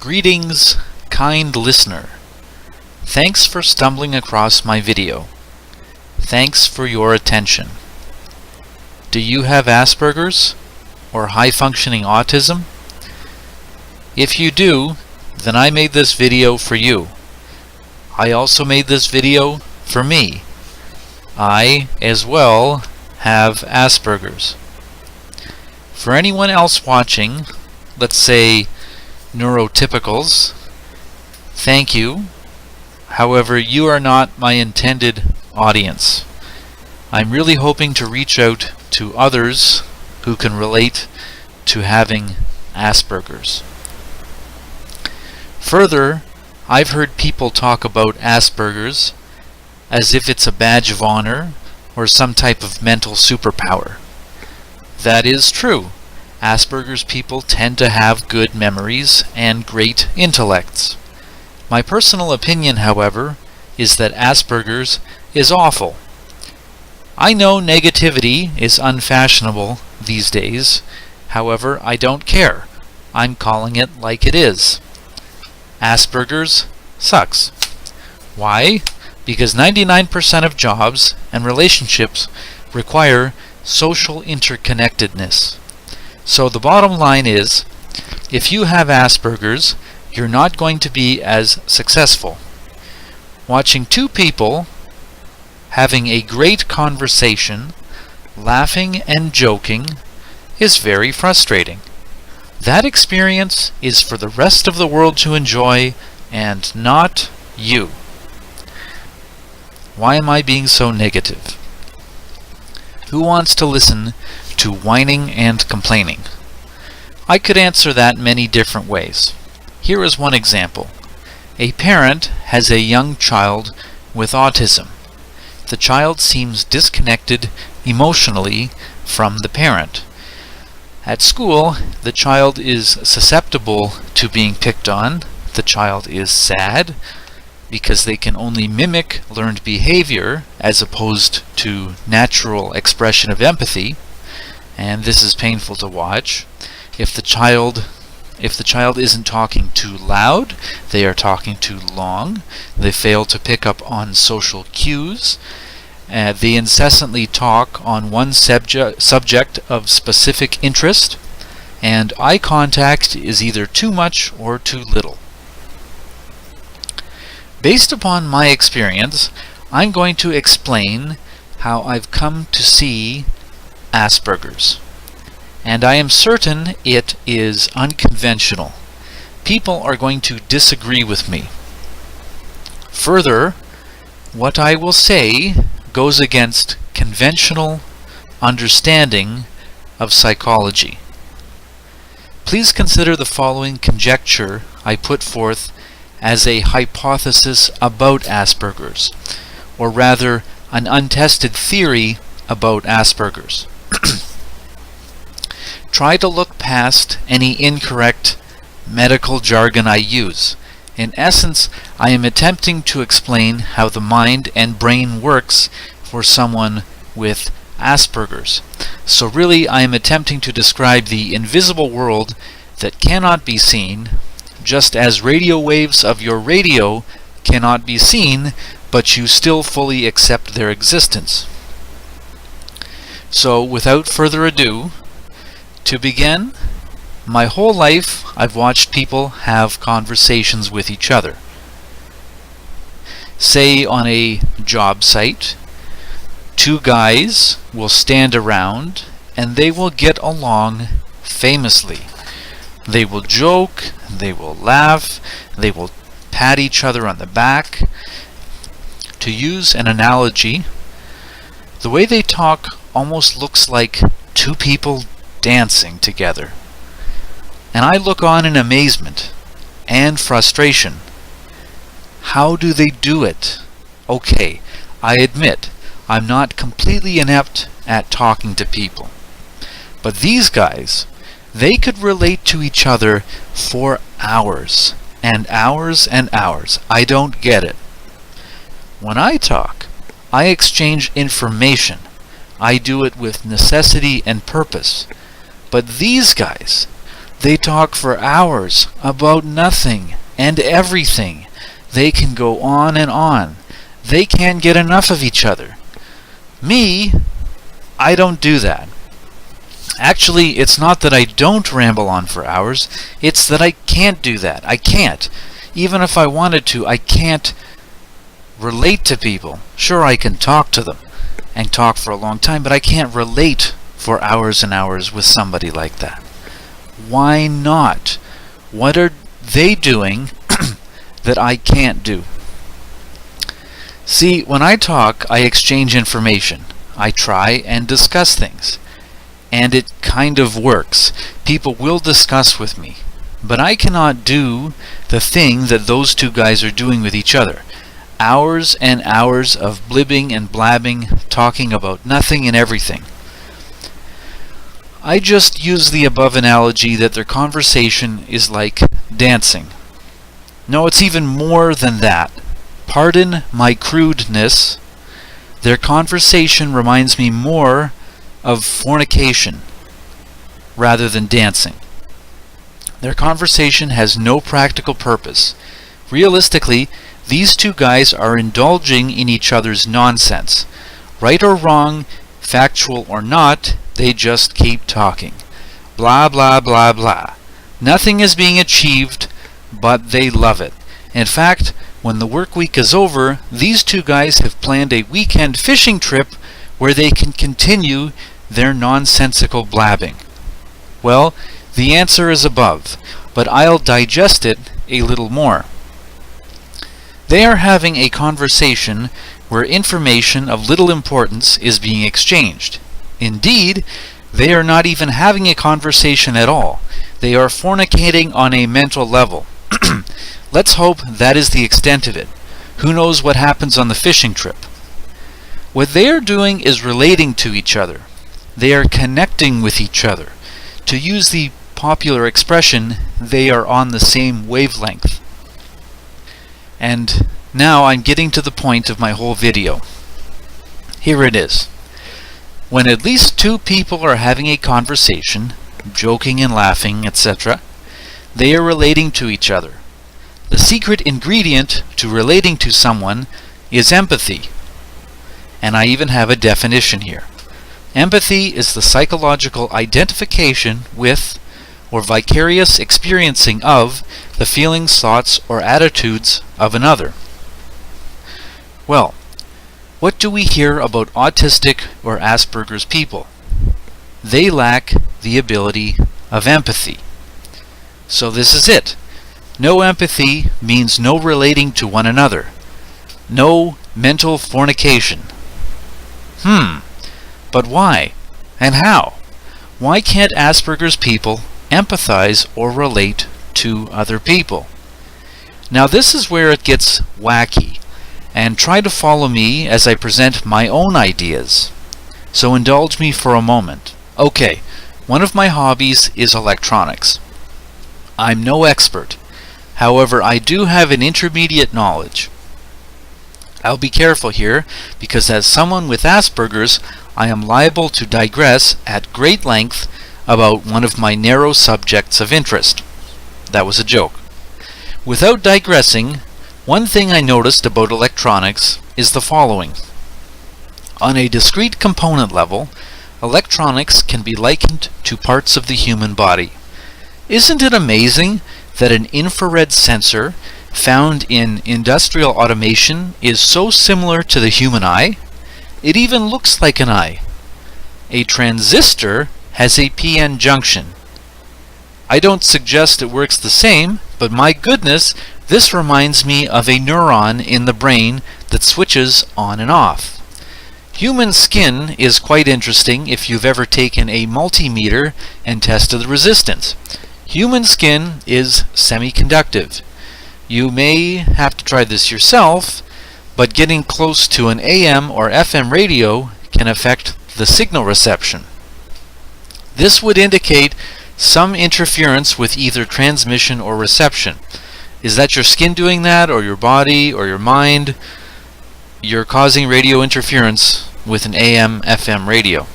Greetings, kind listener. Thanks for stumbling across my video. Thanks for your attention. Do you have Asperger's or high-functioning autism? If you do, then I made this video for you. I also made this video for me. I, as well, have Asperger's. For anyone else watching, let's say neuro-typicals, thank you. However, you are not my intended audience. I'm really hoping to reach out to others who can relate to having Asperger's. Further, I've heard people talk about Asperger's as if it's a badge of honor or some type of mental superpower. That is true. Asperger's people tend to have good memories and great intellects. My personal opinion, however, is that Asperger's is awful. I know negativity is unfashionable these days. However, I don't care. I'm calling it like it is. Asperger's sucks. Why? Because 99% of jobs and relationships require social interconnectedness. So the bottom line is, if you have Asperger's, you're not going to be as successful. Watching two people having a great conversation, laughing and joking, is very frustrating. That experience is for the rest of the world to enjoy and not you. Why am I being so negative? Who wants to listen to whining and complaining? I could answer that many different ways. Here is one example. A parent has a young child with autism. The child seems disconnected emotionally from the parent. At school, the child is susceptible to being picked on. The child is sad because they can only mimic learned behavior as opposed to natural expression of empathy, and this is painful to watch. If the child isn't talking too loud, they are talking too long. They fail to pick up on social cues. They incessantly talk on one subject of specific interest, and eye contact is either too much or too little. Based upon my experience, I'm going to explain how I've come to see Asperger's. And I am certain it is unconventional. People are going to disagree with me. Further, what I will say goes against conventional understanding of psychology. Please consider the following conjecture I put forth as a hypothesis about Asperger's, or rather an untested theory about Asperger's. Try to look past any incorrect medical jargon I use. In essence, I am attempting to explain how the mind and brain works for someone with Asperger's. So really, I am attempting to describe the invisible world that cannot be seen, just as radio waves of your radio cannot be seen, but you still fully accept their existence. So, without further ado, to begin, my whole life I've watched people have conversations with each other. Say on a job site, two guys will stand around and they will get along famously. They will joke, they will laugh, they will pat each other on the back. To use an analogy, the way they talk almost looks like two people dancing together. And I look on in amazement and frustration. How do they do it? Okay, I admit I'm not completely inept at talking to people. But these guys, they could relate to each other for hours and hours and hours. I don't get it. When I talk, I exchange information. I do it with necessity and purpose. But these guys, They talk for hours about nothing and everything. They can go on and on. They can't get enough of each other. Me, I don't do that. Actually, it's not that I don't ramble on for hours, it's that I can't do that. I can't. Even if I wanted to, I can't relate to people. Sure, I can talk to them and talk for a long time, but I can't relate for hours and hours with somebody like that. Why not? What are they doing that I can't do? See, when I talk, I exchange information. I try and discuss things. And it kind of works. People will discuss with me. But I cannot do the thing that those two guys are doing with each other. Hours and hours of blibbing and blabbing, talking about nothing and everything. I just use the above analogy that their conversation is like dancing. No, it's even more than that. Pardon my crudeness. Their conversation reminds me more of fornication rather than dancing. Their conversation has no practical purpose. Realistically, these two guys are indulging in each other's nonsense. Right or wrong, factual or not, they just keep talking. Blah, blah, blah, blah. Nothing is being achieved, but they love it. In fact, when the work week is over, these two guys have planned a weekend fishing trip where they can continue their nonsensical blabbing. Well, the answer is above, but I'll digest it a little more. They are having a conversation where information of little importance is being exchanged. Indeed, they are not even having a conversation at all. They are fornicating on a mental level. Let's hope that is the extent of it. Who knows what happens on the fishing trip? What they are doing is relating to each other. They are connecting with each other. To use the popular expression, they are on the same wavelength. And now I'm getting to the point of my whole video. Here it is. When at least two people are having a conversation, joking and laughing, etc., they are relating to each other. The secret ingredient to relating to someone is empathy. And I even have a definition here. Empathy is the psychological identification with or vicarious experiencing of the feelings, thoughts, or attitudes of another. Well, what do we hear about autistic or Asperger's people? They lack the ability of empathy. So this is it. No empathy means no relating to one another. No mental fornication. But why? And how? Why can't Asperger's people empathize or relate to other people? Now this is where it gets wacky, and try to follow me as I present my own ideas. So indulge me for a moment. Okay, one of my hobbies is electronics. I'm no expert. However, I do have an intermediate knowledge. I'll be careful here, because as someone with Asperger's, I am liable to digress at great length about one of my narrow subjects of interest. That was a joke. Without digressing, one thing I noticed about electronics is the following. On a discrete component level, electronics can be likened to parts of the human body. Isn't it amazing that an infrared sensor found in industrial automation is so similar to the human eye? It even looks like an eye. A transistor has a PN junction. I don't suggest it works the same, but my goodness, this reminds me of a neuron in the brain that switches on and off. Human skin is quite interesting if you've ever taken a multimeter and tested the resistance. Human skin is semiconductive. You may have to try this yourself, but getting close to an AM or FM radio can affect the signal reception. This would indicate some interference with either transmission or reception. Is that your skin doing that, or your body, or your mind? You're causing radio interference with an AM/FM radio.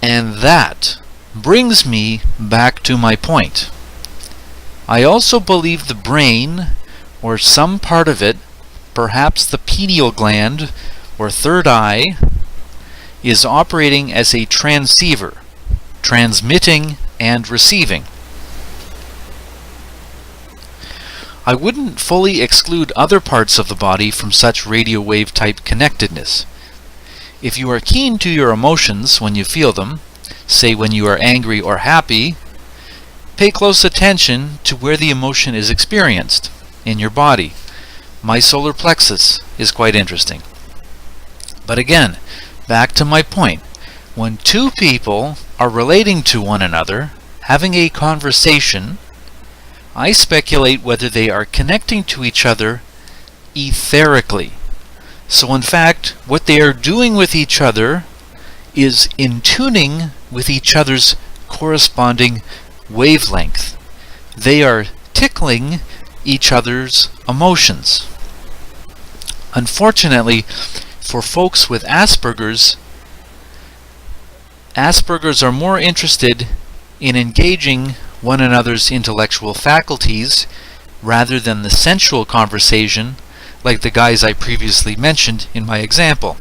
And that brings me back to my point. I also believe the brain, or some part of it, perhaps the pineal gland or third eye, is operating as a transceiver, transmitting and receiving. I wouldn't fully exclude other parts of the body from such radio wave type connectedness. If you are keen to your emotions when you feel them, say when you are angry or happy, pay close attention to where the emotion is experienced in your body. My solar plexus is quite interesting. But again, back to my point. When two people are relating to one another, having a conversation, I speculate whether they are connecting to each other etherically. So in fact, what they are doing with each other is in tuning with each other's corresponding wavelength. They are tickling each other's emotions. Unfortunately, for folks with Aspergers, Aspergers are more interested in engaging one another's intellectual faculties rather than the sensual conversation, like the guys I previously mentioned in my example,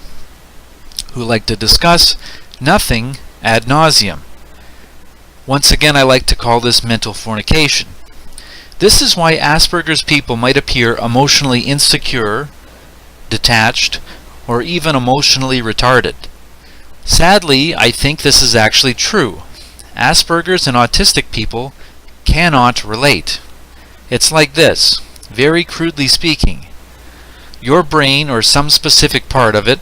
who like to discuss nothing ad nauseum. Once again, I like to call this mental fornication. This is why Asperger's people might appear emotionally insecure, detached, or even emotionally retarded. Sadly, I think this is actually true. Asperger's and autistic people cannot relate. It's like this, very crudely speaking. Your brain, or some specific part of it,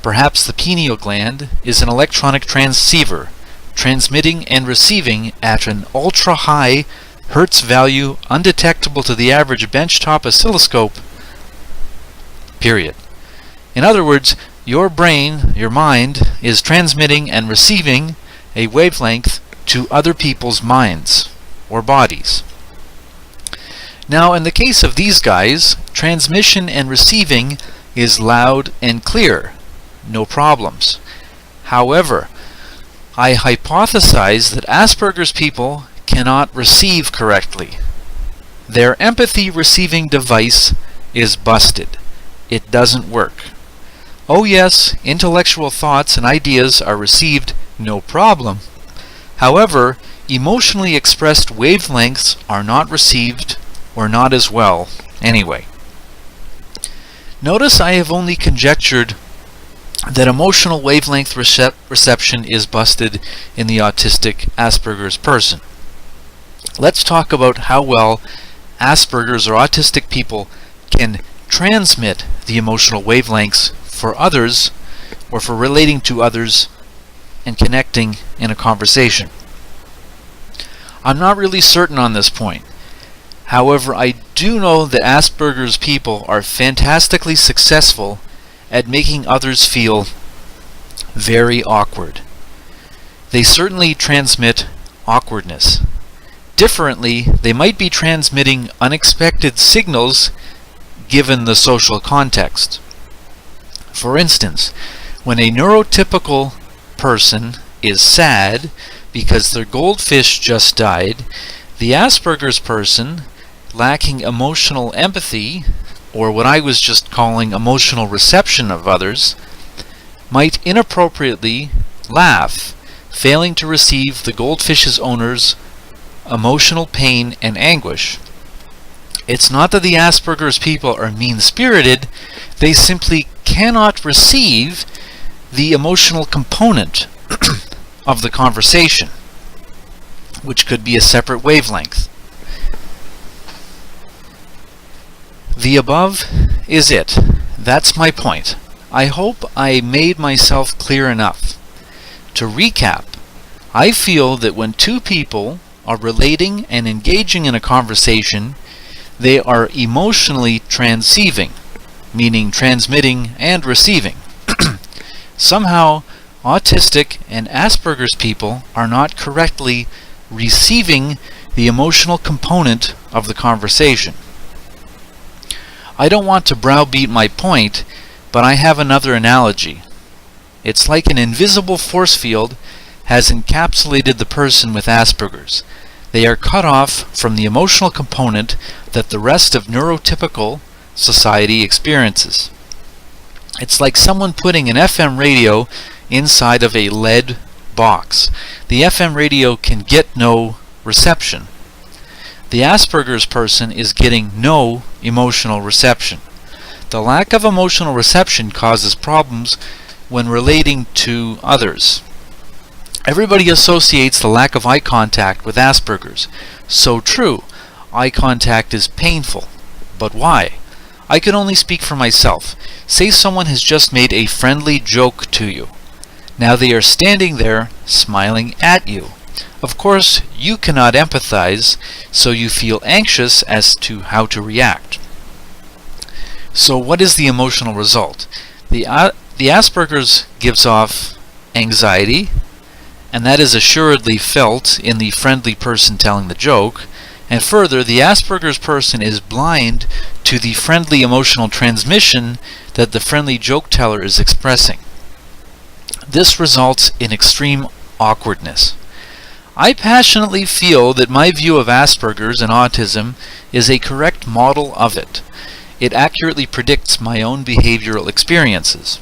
perhaps the pineal gland, is an electronic transceiver, transmitting and receiving at an ultra-high Hertz value undetectable to the average benchtop oscilloscope, period. In other words, your brain, your mind, is transmitting and receiving a wavelength to other people's minds or bodies. Now, in the case of these guys, transmission and receiving is loud and clear, no problems. However, I hypothesize that Asperger's people cannot receive correctly. Their empathy receiving device is busted. It doesn't work. Oh yes, intellectual thoughts and ideas are received no problem. However, emotionally expressed wavelengths are not received, or not as well anyway. Notice I have only conjectured that emotional wavelength reception is busted in the autistic Asperger's person. Let's talk about how well Asperger's or autistic people can transmit the emotional wavelengths for others, or for relating to others and connecting in a conversation. I'm not really certain on this point. However, I do know that Asperger's people are fantastically successful at making others feel very awkward. They certainly transmit awkwardness. Differently, they might be transmitting unexpected signals given the social context. For instance, when a neurotypical person is sad because their goldfish just died, the Asperger's person, lacking emotional empathy, or what I was just calling emotional reception of others, might inappropriately laugh, failing to receive the goldfish's owner's emotional pain and anguish. It's not that the Asperger's people are mean-spirited, they simply cannot receive the emotional component of the conversation, which could be a separate wavelength. The above is it. That's my point. I hope I made myself clear enough. To recap, I feel that when two people are relating and engaging in a conversation, they are emotionally transceiving, meaning transmitting and receiving. Somehow, autistic and Asperger's people are not correctly receiving the emotional component of the conversation. I don't want to browbeat my point, but I have another analogy. It's like an invisible force field has encapsulated the person with Asperger's. They are cut off from the emotional component that the rest of neurotypical society experiences. It's like someone putting an FM radio inside of a lead box. The FM radio can get no reception. The Asperger's person is getting no emotional reception. The lack of emotional reception causes problems when relating to others. Everybody associates the lack of eye contact with Asperger's. So true, eye contact is painful. But why? I can only speak for myself. Say someone has just made a friendly joke to you. Now they are standing there, smiling at you. Of course, you cannot empathize, so you feel anxious as to how to react. So what is the emotional result? The Asperger's gives off anxiety, and that is assuredly felt in the friendly person telling the joke. And further, the Asperger's person is blind to the friendly emotional transmission that the friendly joke teller is expressing. This results in extreme awkwardness. I passionately feel that my view of Asperger's and autism is a correct model of it. It accurately predicts my own behavioral experiences.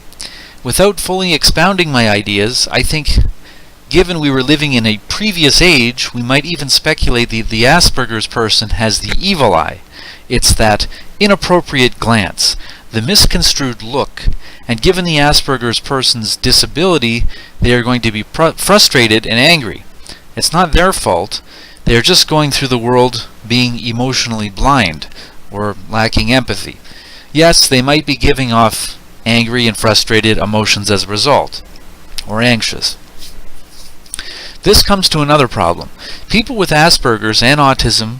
Without fully expounding my ideas, I think given we were living in a previous age, we might even speculate that the Asperger's person has the evil eye. It's that inappropriate glance, the misconstrued look, and given the Asperger's person's disability, they are going to be frustrated and angry. It's not their fault. They are just going through the world being emotionally blind or lacking empathy. Yes, they might be giving off angry and frustrated emotions as a result, or anxious. This comes to another problem. People with Asperger's and autism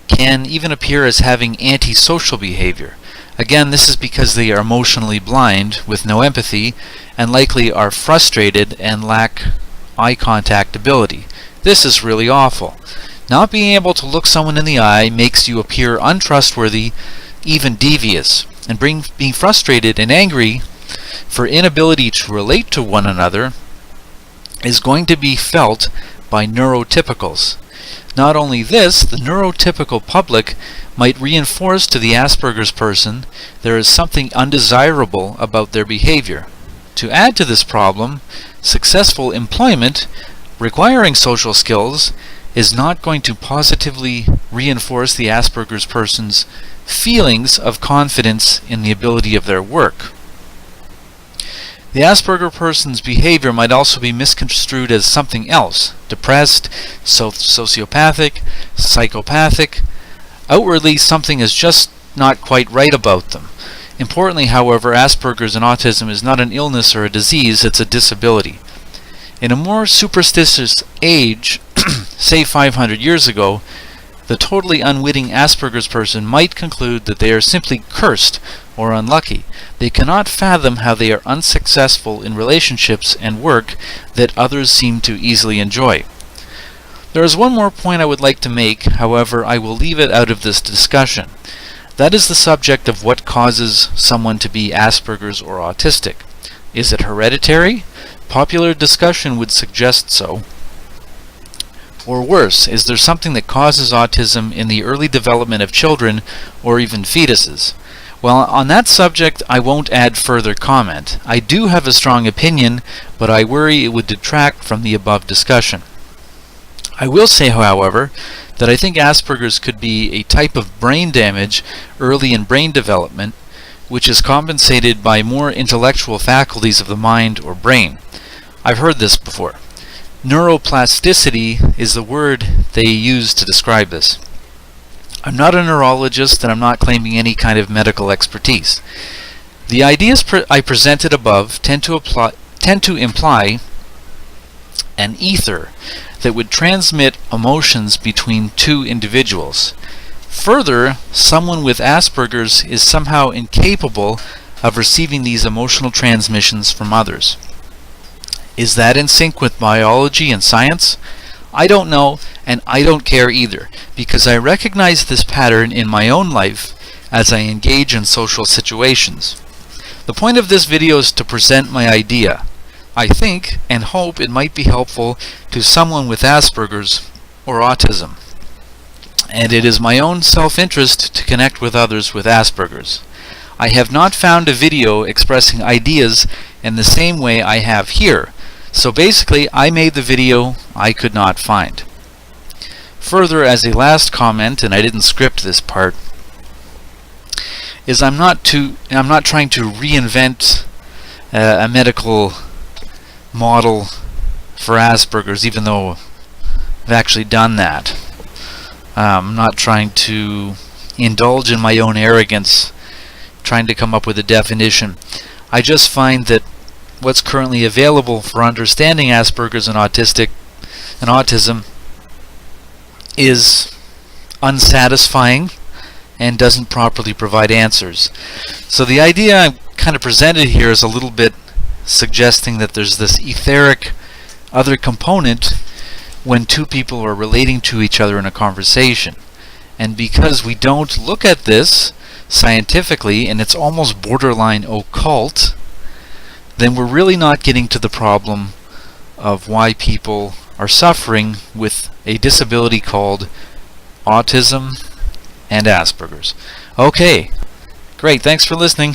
can even appear as having antisocial behavior. Again, this is because they are emotionally blind with no empathy and likely are frustrated and lack eye contact ability. This is really awful. Not being able to look someone in the eye makes you appear untrustworthy, even devious, and being frustrated and angry for inability to relate to one another is going to be felt by neurotypicals. Not only this, the neurotypical public might reinforce to the Asperger's person there is something undesirable about their behavior. To add to this problem, successful employment requiring social skills is not going to positively reinforce the Asperger's person's feelings of confidence in the ability of their work. The Asperger person's behavior might also be misconstrued as something else: depressed, sociopathic, psychopathic. Outwardly, something is just not quite right about them. Importantly, however, Asperger's and autism is not an illness or a disease, it's a disability. In a more superstitious age, say 500 years ago, the totally unwitting Asperger's person might conclude that they are simply cursed or unlucky. They cannot fathom how they are unsuccessful in relationships and work that others seem to easily enjoy. There is one more point I would like to make, however, I will leave it out of this discussion. That is the subject of what causes someone to be Asperger's or autistic. Is it hereditary? Popular discussion would suggest so. Or worse, is there something that causes autism in the early development of children or even fetuses? Well, on that subject, I won't add further comment. I do have a strong opinion, but I worry it would detract from the above discussion. I will say, however, that I think Asperger's could be a type of brain damage early in brain development, which is compensated by more intellectual faculties of the mind or brain. I've heard this before. Neuroplasticity is the word they use to describe this. I'm not a neurologist and I'm not claiming any kind of medical expertise. The ideas I presented above tend to imply an ether that would transmit emotions between two individuals. Further, someone with Asperger's is somehow incapable of receiving these emotional transmissions from others. Is that in sync with biology and science? I don't know, and I don't care either, because I recognize this pattern in my own life as I engage in social situations. The point of this video is to present my idea. I think and hope it might be helpful to someone with Asperger's or autism. And it is my own self-interest to connect with others with Asperger's. I have not found a video expressing ideas in the same way I have here. So basically, I made the video I could not find. Further, as a last comment, and I didn't script this part, is I'm not trying to reinvent a medical model for Asperger's, even though I've actually done that. I'm not trying to indulge in my own arrogance, trying to come up with a definition. I just find that what's currently available for understanding Asperger's and autism is unsatisfying and doesn't properly provide answers. So the idea I kind of presented here is a little bit suggesting that there's this etheric other component when two people are relating to each other in a conversation. And because we don't look at this scientifically, and it's almost borderline occult, then we're really not getting to the problem of why people are suffering with a disability called autism and Asperger's. Okay, great, thanks for listening.